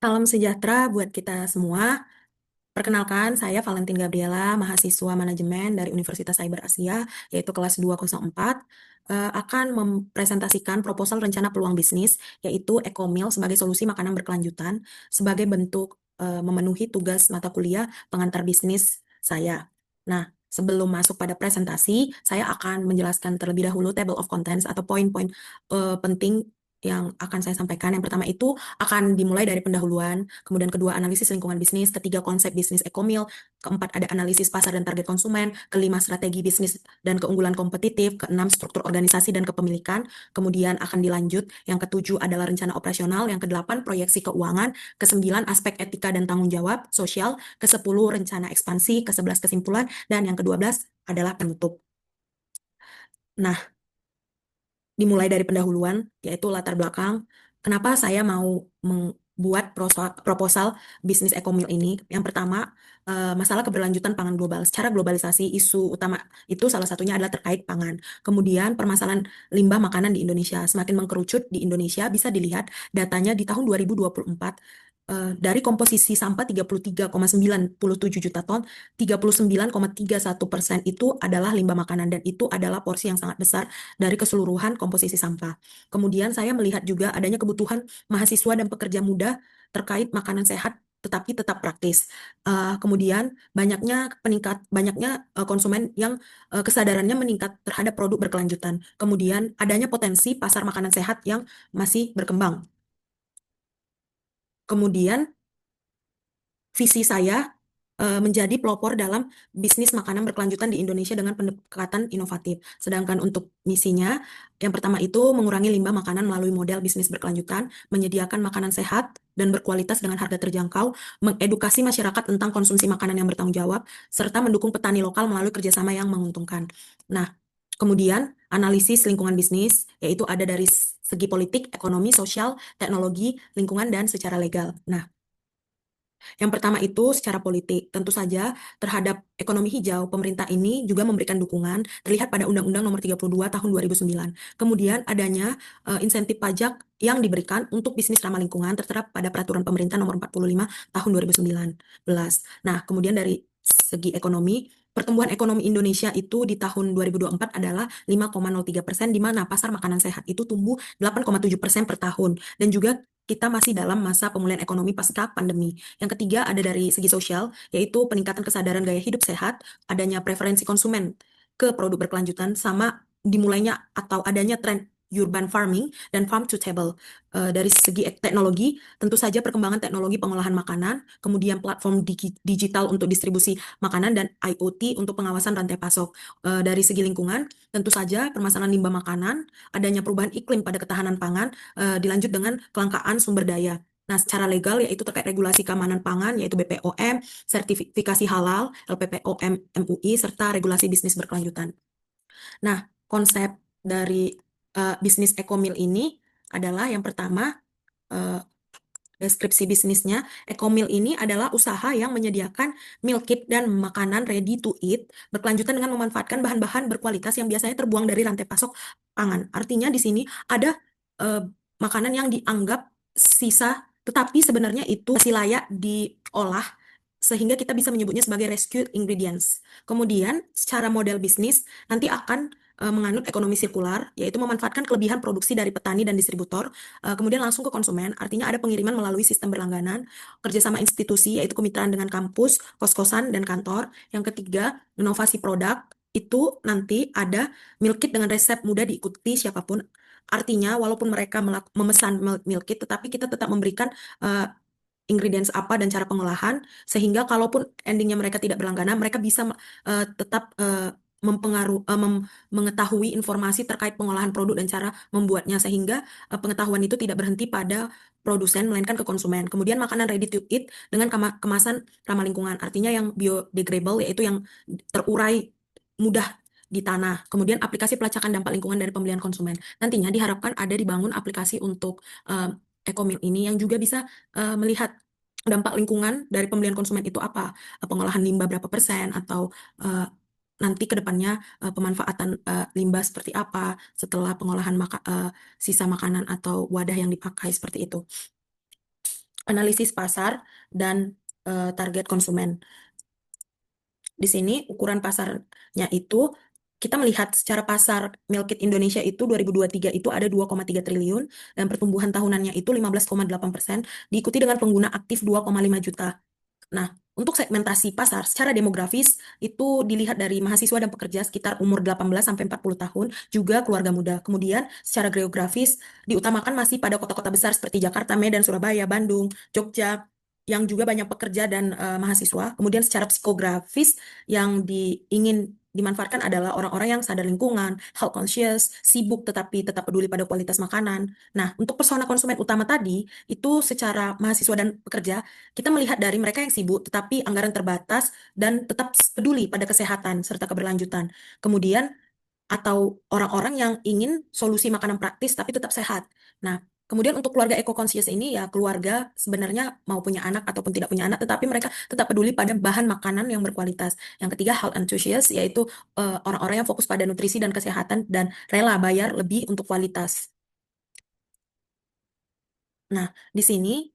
Salam sejahtera buat kita semua. Perkenalkan, saya Valentin Gabriela, mahasiswa manajemen dari Universitas Cyber Asia, yaitu kelas 204, akan mempresentasikan proposal rencana peluang bisnis, yaitu Ekomil sebagai solusi makanan berkelanjutan, sebagai bentuk memenuhi tugas mata kuliah pengantar bisnis saya. Nah, sebelum masuk pada presentasi, saya akan menjelaskan terlebih dahulu table of contents atau poin-poin penting yang akan saya sampaikan. Yang pertama itu akan dimulai dari pendahuluan, kemudian kedua analisis lingkungan bisnis, ketiga konsep bisnis Ekomil, keempat ada analisis pasar dan target konsumen, kelima strategi bisnis dan keunggulan kompetitif, keenam struktur organisasi dan kepemilikan, kemudian akan dilanjut, yang ketujuh adalah rencana operasional, yang kedelapan proyeksi keuangan, kesembilan aspek etika dan tanggung jawab sosial, kesepuluh rencana ekspansi, kesebelas kesimpulan, dan yang kedua belas adalah penutup. Nah, dimulai dari pendahuluan, yaitu latar belakang, kenapa saya mau membuat proposal bisnis Ekomil ini. Yang pertama, masalah keberlanjutan pangan global. Secara globalisasi, isu utama itu salah satunya adalah terkait pangan. Kemudian, permasalahan limbah makanan di Indonesia semakin mengkerucut di Indonesia, bisa dilihat datanya di tahun 2024, dari komposisi sampah 33,97 juta ton, 39,31% itu adalah limbah makanan, dan itu adalah porsi yang sangat besar dari keseluruhan komposisi sampah. Kemudian saya melihat juga adanya kebutuhan mahasiswa dan pekerja muda terkait makanan sehat tetapi tetap praktis. Kemudian banyaknya konsumen yang kesadarannya meningkat terhadap produk berkelanjutan. Kemudian adanya potensi pasar makanan sehat yang masih berkembang. Kemudian visi saya menjadi pelopor dalam bisnis makanan berkelanjutan di Indonesia dengan pendekatan inovatif. Sedangkan untuk misinya, yang pertama itu mengurangi limbah makanan melalui model bisnis berkelanjutan, menyediakan makanan sehat dan berkualitas dengan harga terjangkau, mengedukasi masyarakat tentang konsumsi makanan yang bertanggung jawab, serta mendukung petani lokal melalui kerjasama yang menguntungkan. Nah, kemudian analisis lingkungan bisnis, yaitu ada dari segi politik, ekonomi, sosial, teknologi, lingkungan, dan secara legal. Nah, yang pertama itu secara politik, tentu saja terhadap ekonomi hijau, pemerintah ini juga memberikan dukungan, terlihat pada Undang-Undang Nomor 32 Tahun 2009. Kemudian adanya insentif pajak yang diberikan untuk bisnis ramah lingkungan tertera pada Peraturan Pemerintah Nomor 45 Tahun 2019. Nah, kemudian dari segi ekonomi, pertumbuhan ekonomi Indonesia itu di tahun 2024 adalah 5,03%, di mana pasar makanan sehat itu tumbuh 8,7% per tahun. Dan juga kita masih dalam masa pemulihan ekonomi pasca pandemi. Yang ketiga ada dari segi sosial, yaitu peningkatan kesadaran gaya hidup sehat, adanya preferensi konsumen ke produk berkelanjutan, sama dimulainya atau adanya tren urban farming dan farm to table. Dari segi teknologi, tentu saja perkembangan teknologi pengolahan makanan, kemudian platform digital untuk distribusi makanan, dan IoT untuk pengawasan rantai pasok. Dari segi lingkungan, tentu saja permasalahan limbah makanan, adanya perubahan iklim pada ketahanan pangan, dilanjut dengan kelangkaan sumber daya. Nah, secara legal yaitu terkait regulasi keamanan pangan, yaitu BPOM, sertifikasi halal, LPPOM, MUI, serta regulasi bisnis berkelanjutan. Nah, konsep dari bisnis Ekomil ini adalah yang pertama, deskripsi bisnisnya. Ekomil ini adalah usaha yang menyediakan meal kit dan makanan ready to eat berkelanjutan dengan memanfaatkan bahan-bahan berkualitas yang biasanya terbuang dari rantai pasok pangan. Artinya di sini ada eh, makanan yang dianggap sisa, tetapi sebenarnya itu masih layak diolah sehingga kita bisa menyebutnya sebagai rescue ingredients. Kemudian, secara model bisnis nanti akan menganut ekonomi sirkular, yaitu memanfaatkan kelebihan produksi dari petani dan distributor, kemudian langsung ke konsumen, artinya ada pengiriman melalui sistem berlangganan, kerjasama institusi, yaitu kemitraan dengan kampus, kos-kosan, dan kantor. Yang ketiga, inovasi produk, itu nanti ada meal kit dengan resep mudah diikuti siapapun. Artinya, walaupun mereka memesan meal kit, tetapi kita tetap memberikan ingredients apa dan cara pengolahan, sehingga kalaupun endingnya mereka tidak berlangganan, mereka bisa tetap mengetahui informasi terkait pengolahan produk dan cara membuatnya, sehingga pengetahuan itu tidak berhenti pada produsen melainkan ke konsumen. Kemudian makanan ready to eat dengan kemasan ramah lingkungan, artinya yang biodegradable, yaitu yang terurai mudah di tanah. Kemudian aplikasi pelacakan dampak lingkungan dari pembelian konsumen. Nantinya diharapkan ada dibangun aplikasi untuk Ekomil ini yang juga bisa melihat dampak lingkungan dari pembelian konsumen itu apa, pengolahan limbah berapa persen, atau nanti ke depannya pemanfaatan limbah seperti apa setelah pengolahan sisa makanan atau wadah yang dipakai seperti itu. analisis pasar, dan target konsumen. Di sini ukuran pasarnya itu kita melihat secara pasar meal kit Indonesia itu 2023 itu ada 2,3 triliun dan pertumbuhan tahunannya itu 15,8%, diikuti dengan pengguna aktif 2,5 juta. Nah, untuk segmentasi pasar secara demografis itu dilihat dari mahasiswa dan pekerja sekitar umur 18 sampai 40 tahun, juga keluarga muda. Kemudian secara geografis diutamakan masih pada kota-kota besar seperti Jakarta, Medan, Surabaya, Bandung, Jogja yang juga banyak pekerja dan mahasiswa. Kemudian secara psikografis yang ingin dimanfaatkan adalah orang-orang yang sadar lingkungan, health conscious, sibuk tetapi tetap peduli pada kualitas makanan. Nah, untuk persona konsumen utama tadi itu secara mahasiswa dan pekerja kita melihat dari mereka yang sibuk, tetapi anggaran terbatas dan tetap peduli pada kesehatan serta keberlanjutan. Kemudian, atau orang-orang yang ingin solusi makanan praktis tapi tetap sehat. Nah, kemudian untuk keluarga eco-conscious ini ya keluarga sebenarnya mau punya anak ataupun tidak punya anak, tetapi mereka tetap peduli pada bahan makanan yang berkualitas. Yang ketiga, health enthusiast, yaitu orang-orang yang fokus pada nutrisi dan kesehatan dan rela bayar lebih untuk kualitas. Nah, di sini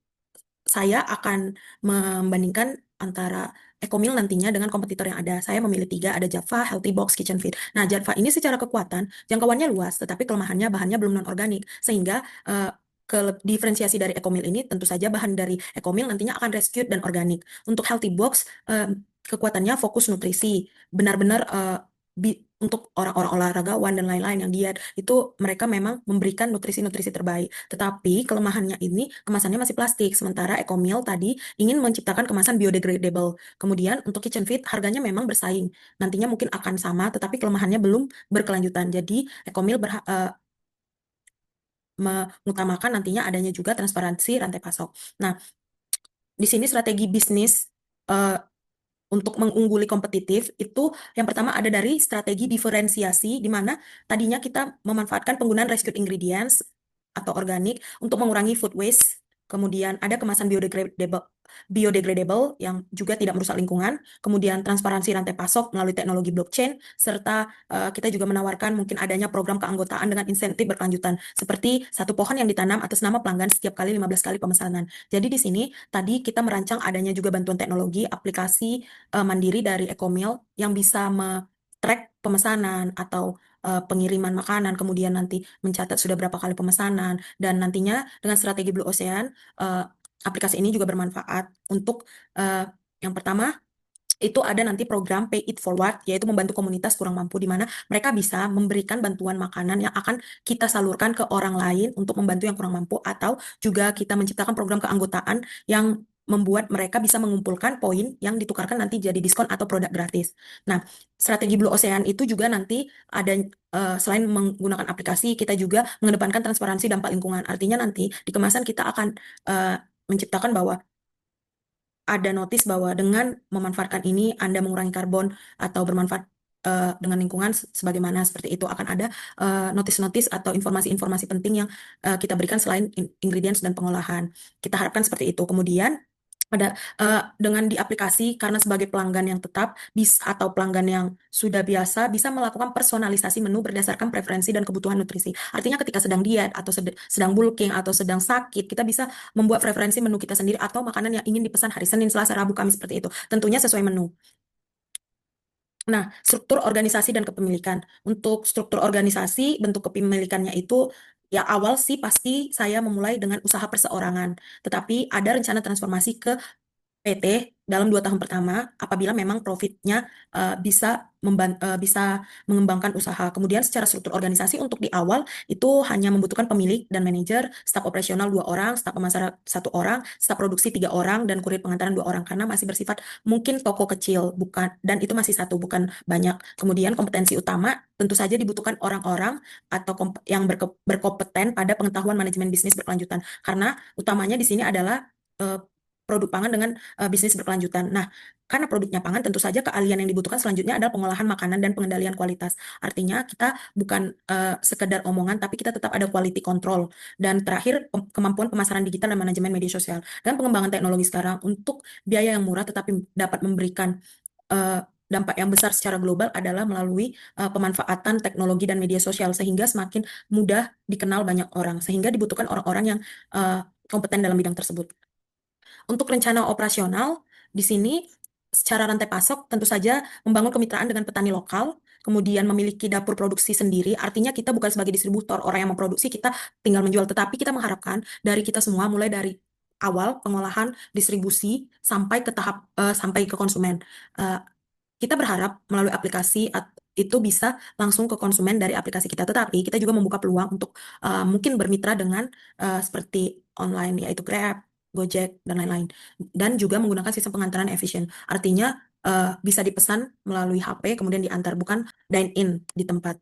saya akan membandingkan antara Ecomil nantinya dengan kompetitor yang ada. Saya memilih tiga, ada Java, Healthy Box, Kitchen Fit. Nah, Java ini secara kekuatan, jangkauannya luas, tetapi kelemahannya bahannya belum non-organik. Sehingga diferensiasi dari Ecomil ini tentu saja bahan dari Ecomil nantinya akan rescued dan organik. Untuk Healthy Box, kekuatannya fokus nutrisi. Benar-benar untuk orang-orang olahragawan dan lain-lain yang diet, itu mereka memang memberikan nutrisi-nutrisi terbaik. Tetapi kelemahannya ini kemasannya masih plastik, sementara Ecomil tadi ingin menciptakan kemasan biodegradable. Kemudian untuk Kitchen Fit harganya memang bersaing, nantinya mungkin akan sama, tetapi kelemahannya belum berkelanjutan. Jadi Ecomil mengutamakan nantinya adanya juga transparansi rantai pasok. Nah, di sini strategi bisnis uh, untuk mengungguli kompetitif itu yang pertama ada dari strategi diferensiasi, di mana tadinya kita memanfaatkan penggunaan rescued ingredients atau organik untuk mengurangi food waste. Kemudian ada kemasan biodegradable yang juga tidak merusak lingkungan. Kemudian transparansi rantai pasok melalui teknologi blockchain, serta kita juga menawarkan mungkin adanya program keanggotaan dengan insentif berkelanjutan, seperti satu pohon yang ditanam atas nama pelanggan setiap kali 15 kali pemesanan. Jadi di sini tadi kita merancang adanya juga bantuan teknologi, aplikasi mandiri dari Ecomil yang bisa track pemesanan atau pengiriman makanan, kemudian nanti mencatat sudah berapa kali pemesanan, dan nantinya dengan strategi Blue Ocean, aplikasi ini juga bermanfaat untuk yang pertama itu ada nanti program Pay It Forward, yaitu membantu komunitas kurang mampu, di mana mereka bisa memberikan bantuan makanan yang akan kita salurkan ke orang lain untuk membantu yang kurang mampu, atau juga kita menciptakan program keanggotaan yang membuat mereka bisa mengumpulkan poin yang ditukarkan nanti jadi diskon atau produk gratis. Nah, strategi Blue Ocean itu juga nanti ada selain menggunakan aplikasi, kita juga mengedepankan transparansi dampak lingkungan. Artinya nanti di kemasan kita akan menciptakan bahwa ada notis bahwa dengan memanfaatkan ini Anda mengurangi karbon atau bermanfaat dengan lingkungan sebagaimana seperti itu. Akan ada notis-notis atau informasi-informasi penting yang kita berikan selain ingredients dan pengolahan. Kita harapkan seperti itu. Kemudian ada dengan di aplikasi, karena sebagai pelanggan yang tetap atau pelanggan yang sudah biasa bisa melakukan personalisasi menu berdasarkan preferensi dan kebutuhan nutrisi. Artinya ketika sedang diet atau sedang bulking atau sedang sakit, kita bisa membuat preferensi menu kita sendiri atau makanan yang ingin dipesan hari Senin, Selasa, Rabu, Kamis seperti itu. Tentunya sesuai menu. Nah, struktur organisasi dan kepemilikan. Untuk struktur organisasi, bentuk kepemilikannya itu ya awal sih pasti saya memulai dengan usaha perseorangan. Tetapi ada rencana transformasi ke PT dalam 2 tahun pertama apabila memang profitnya bisa mengembangkan usaha. Kemudian secara struktur organisasi untuk di awal itu hanya membutuhkan pemilik dan manajer, staf operasional 2 orang, staf pemasaran 1 orang, staf produksi 3 orang, dan kurir pengantaran 2 orang, karena masih bersifat mungkin toko kecil, bukan, dan itu masih satu, bukan banyak. Kemudian kompetensi utama tentu saja dibutuhkan orang-orang atau yang berkompeten pada pengetahuan manajemen bisnis berkelanjutan, karena utamanya di sini adalah produk pangan dengan bisnis berkelanjutan. Nah, karena produknya pangan, tentu saja keahlian yang dibutuhkan selanjutnya adalah pengolahan makanan dan pengendalian kualitas. Artinya kita bukan sekedar omongan, tapi kita tetap ada quality control. Dan terakhir, kemampuan pemasaran digital dan manajemen media sosial. Dan pengembangan teknologi sekarang untuk biaya yang murah tetapi dapat memberikan dampak yang besar secara global adalah melalui pemanfaatan teknologi dan media sosial, sehingga semakin mudah dikenal banyak orang, sehingga dibutuhkan orang-orang yang kompeten dalam bidang tersebut. Untuk rencana operasional, di sini secara rantai pasok tentu saja membangun kemitraan dengan petani lokal, kemudian memiliki dapur produksi sendiri, artinya kita bukan sebagai distributor, orang yang memproduksi, kita tinggal menjual, tetapi kita mengharapkan dari kita semua, mulai dari awal pengolahan, distribusi, sampai ke tahap, sampai ke konsumen. Eh, kita berharap melalui aplikasi itu bisa langsung ke konsumen dari aplikasi kita. Tetapi kita juga membuka peluang untuk mungkin bermitra dengan seperti online, yaitu Grab, Gojek, dan lain-lain. Dan juga menggunakan sistem pengantaran efisien. Artinya bisa dipesan melalui HP, kemudian diantar, bukan dine-in di tempat.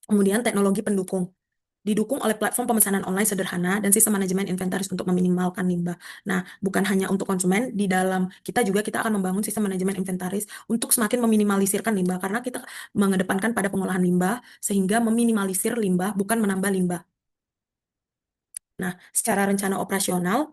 Kemudian teknologi pendukung didukung oleh platform pemesanan online sederhana dan sistem manajemen inventaris untuk meminimalkan limbah. Nah, bukan hanya untuk konsumen, di dalam kita akan membangun sistem manajemen inventaris untuk semakin meminimalisirkan limbah, karena kita mengedepankan pada pengolahan limbah, sehingga meminimalisir limbah, bukan menambah limbah. Nah, secara rencana operasional,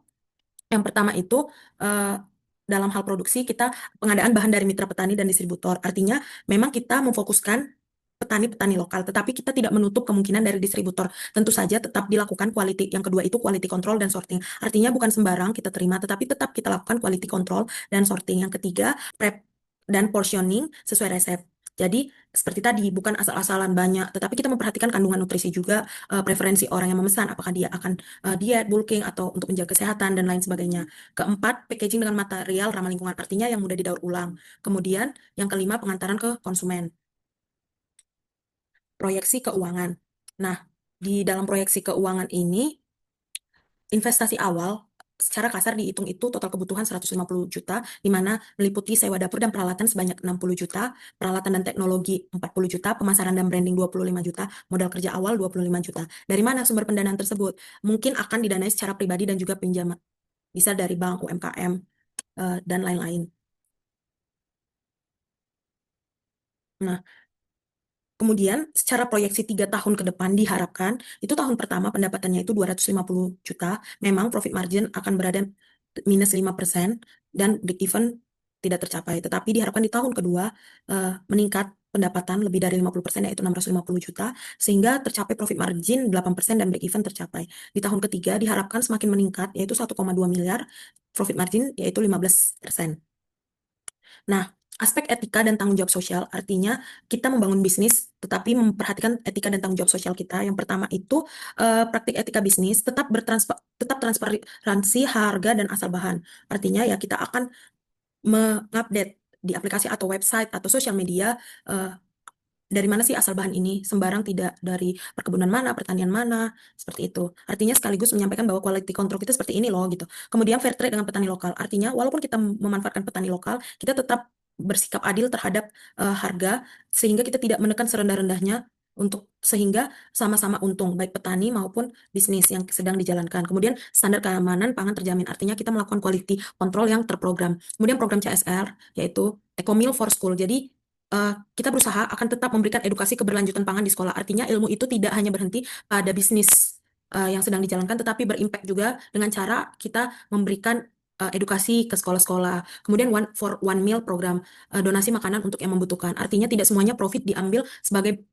yang pertama itu eh, dalam hal produksi kita pengadaan bahan dari mitra petani dan distributor. Artinya memang kita memfokuskan petani-petani lokal, tetapi kita tidak menutup kemungkinan dari distributor. Tentu saja tetap dilakukan quality. Yang kedua itu quality control dan sorting. Artinya bukan sembarang kita terima, tetapi tetap kita lakukan quality control dan sorting. Yang ketiga, prep dan portioning sesuai resep. Jadi seperti tadi, bukan asal-asalan banyak, tetapi kita memperhatikan kandungan nutrisi juga, preferensi orang yang memesan, apakah dia akan diet, bulking, atau untuk menjaga kesehatan, dan lain sebagainya. Keempat, packaging dengan material ramah lingkungan, artinya yang mudah didaur ulang. Kemudian, yang kelima, pengantaran ke konsumen. Proyeksi keuangan. Nah, di dalam proyeksi keuangan ini, investasi awal secara kasar dihitung itu total kebutuhan 150 juta, di mana meliputi sewa dapur dan peralatan sebanyak 60 juta, peralatan dan teknologi 40 juta, pemasaran dan branding 25 juta, modal kerja awal 25 juta. Dari mana sumber pendanaan tersebut? Mungkin akan didanai secara pribadi dan juga pinjaman. Bisa dari bank, UMKM, dan lain-lain. Nah, kemudian, secara proyeksi 3 tahun ke depan diharapkan, itu tahun pertama pendapatannya itu 250 juta, memang profit margin akan berada minus 5%, dan break even tidak tercapai. Tetapi diharapkan di tahun kedua meningkat pendapatan lebih dari 50%, yaitu 650 juta, sehingga tercapai profit margin 8% dan break even tercapai. Di tahun ketiga diharapkan semakin meningkat, yaitu 1,2 miliar, profit margin yaitu 15%. Nah, aspek etika dan tanggung jawab sosial artinya kita membangun bisnis tetapi memperhatikan etika dan tanggung jawab sosial kita. Yang pertama itu praktik etika bisnis tetap transparansi harga dan asal bahan. Artinya ya kita akan mengupdate di aplikasi atau website atau sosial media eh, dari mana sih asal bahan ini, sembarang tidak dari perkebunan mana, pertanian mana, seperti itu. Artinya sekaligus menyampaikan bahwa quality control kita seperti ini loh gitu. Kemudian fair trade dengan petani lokal. Artinya walaupun kita memanfaatkan petani lokal, kita tetap bersikap adil terhadap harga, sehingga kita tidak menekan serendah-rendahnya, untuk sehingga sama-sama untung baik petani maupun bisnis yang sedang dijalankan. Kemudian standar keamanan pangan terjamin. Artinya kita melakukan quality control yang terprogram. Kemudian program CSR yaitu Eco Meal for School. Jadi kita berusaha akan tetap memberikan edukasi keberlanjutan pangan di sekolah. Artinya ilmu itu tidak hanya berhenti pada bisnis yang sedang dijalankan, tetapi berimpact juga dengan cara kita memberikan edukasi ke sekolah-sekolah. Kemudian one for one meal program, donasi makanan untuk yang membutuhkan. Artinya tidak semuanya profit diambil sebagai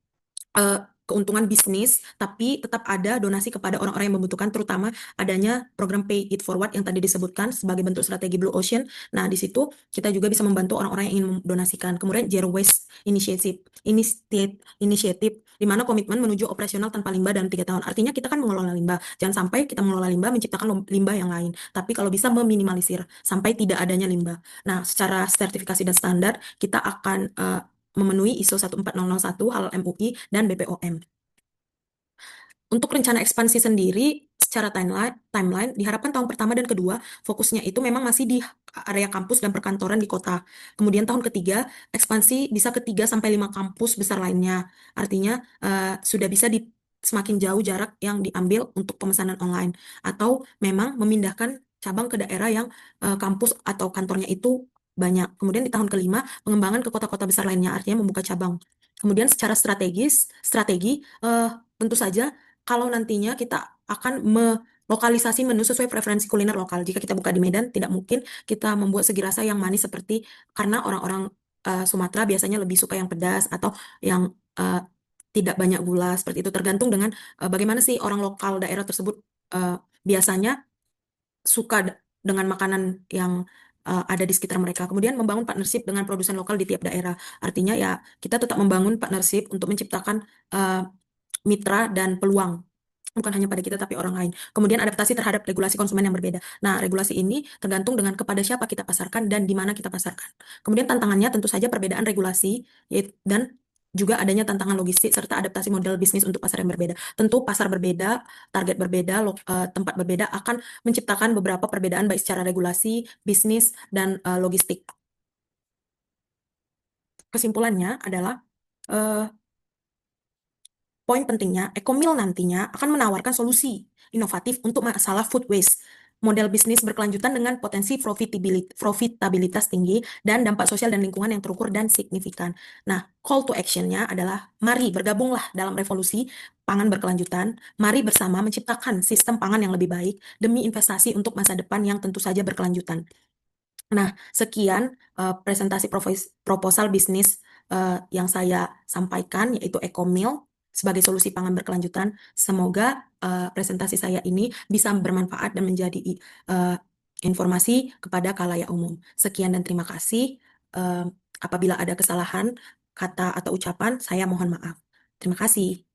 eh, keuntungan bisnis, tapi tetap ada donasi kepada orang-orang yang membutuhkan, terutama adanya program Pay It Forward yang tadi disebutkan sebagai bentuk strategi Blue Ocean. Nah, di situ kita juga bisa membantu orang-orang yang ingin mendonasikan. Kemudian Zero Waste Initiative, di mana komitmen menuju operasional tanpa limbah dalam 3 tahun. Artinya kita kan mengelola limbah. Jangan sampai kita mengelola limbah menciptakan limbah yang lain. Tapi kalau bisa meminimalisir sampai tidak adanya limbah. Nah, secara sertifikasi dan standar, kita akan memenuhi ISO 14001, halal MUI, dan BPOM. Untuk rencana ekspansi sendiri, secara timeline diharapkan tahun pertama dan kedua fokusnya itu memang masih di area kampus dan perkantoran di kota. Kemudian tahun ketiga ekspansi bisa ke 3 sampai 5 kampus besar lainnya. Artinya sudah bisa semakin jauh jarak yang diambil untuk pemesanan online, atau memang memindahkan cabang ke daerah yang kampus atau kantornya itu banyak. Kemudian di tahun kelima pengembangan ke kota-kota besar lainnya, artinya membuka cabang. Kemudian secara strategi tentu saja kalau nantinya kita akan melokalisasi menu sesuai preferensi kuliner lokal. Jika kita buka di Medan, tidak mungkin kita membuat segi rasa yang manis seperti, karena orang-orang Sumatera biasanya lebih suka yang pedas atau yang tidak banyak gula, seperti itu. Tergantung dengan bagaimana sih orang lokal daerah tersebut biasanya suka dengan makanan yang ada di sekitar mereka. Kemudian membangun partnership dengan produsen lokal di tiap daerah. Artinya ya kita tetap membangun partnership untuk menciptakan uh, mitra dan peluang. Bukan hanya pada kita tapi orang lain. Kemudian adaptasi terhadap regulasi konsumen yang berbeda. Nah, regulasi ini tergantung dengan kepada siapa kita pasarkan dan di mana kita pasarkan. Kemudian tantangannya tentu saja perbedaan regulasi dan juga adanya tantangan logistik serta adaptasi model bisnis untuk pasar yang berbeda. Tentu pasar berbeda, target berbeda, tempat berbeda akan menciptakan beberapa perbedaan baik secara regulasi, bisnis, dan logistik. Kesimpulannya adalah eh, poin pentingnya, Ecomil nantinya akan menawarkan solusi inovatif untuk masalah food waste. Model bisnis berkelanjutan dengan potensi profitabilitas tinggi dan dampak sosial dan lingkungan yang terukur dan signifikan. Nah, call to action-nya adalah mari bergabunglah dalam revolusi pangan berkelanjutan. Mari bersama menciptakan sistem pangan yang lebih baik demi investasi untuk masa depan yang tentu saja berkelanjutan. Nah, sekian presentasi proposal bisnis yang saya sampaikan, yaitu Ecomil sebagai solusi pangan berkelanjutan. Semoga presentasi saya ini bisa bermanfaat dan menjadi informasi kepada khalayak umum. Sekian dan terima kasih. Apabila ada kesalahan kata atau ucapan, saya mohon maaf. Terima kasih.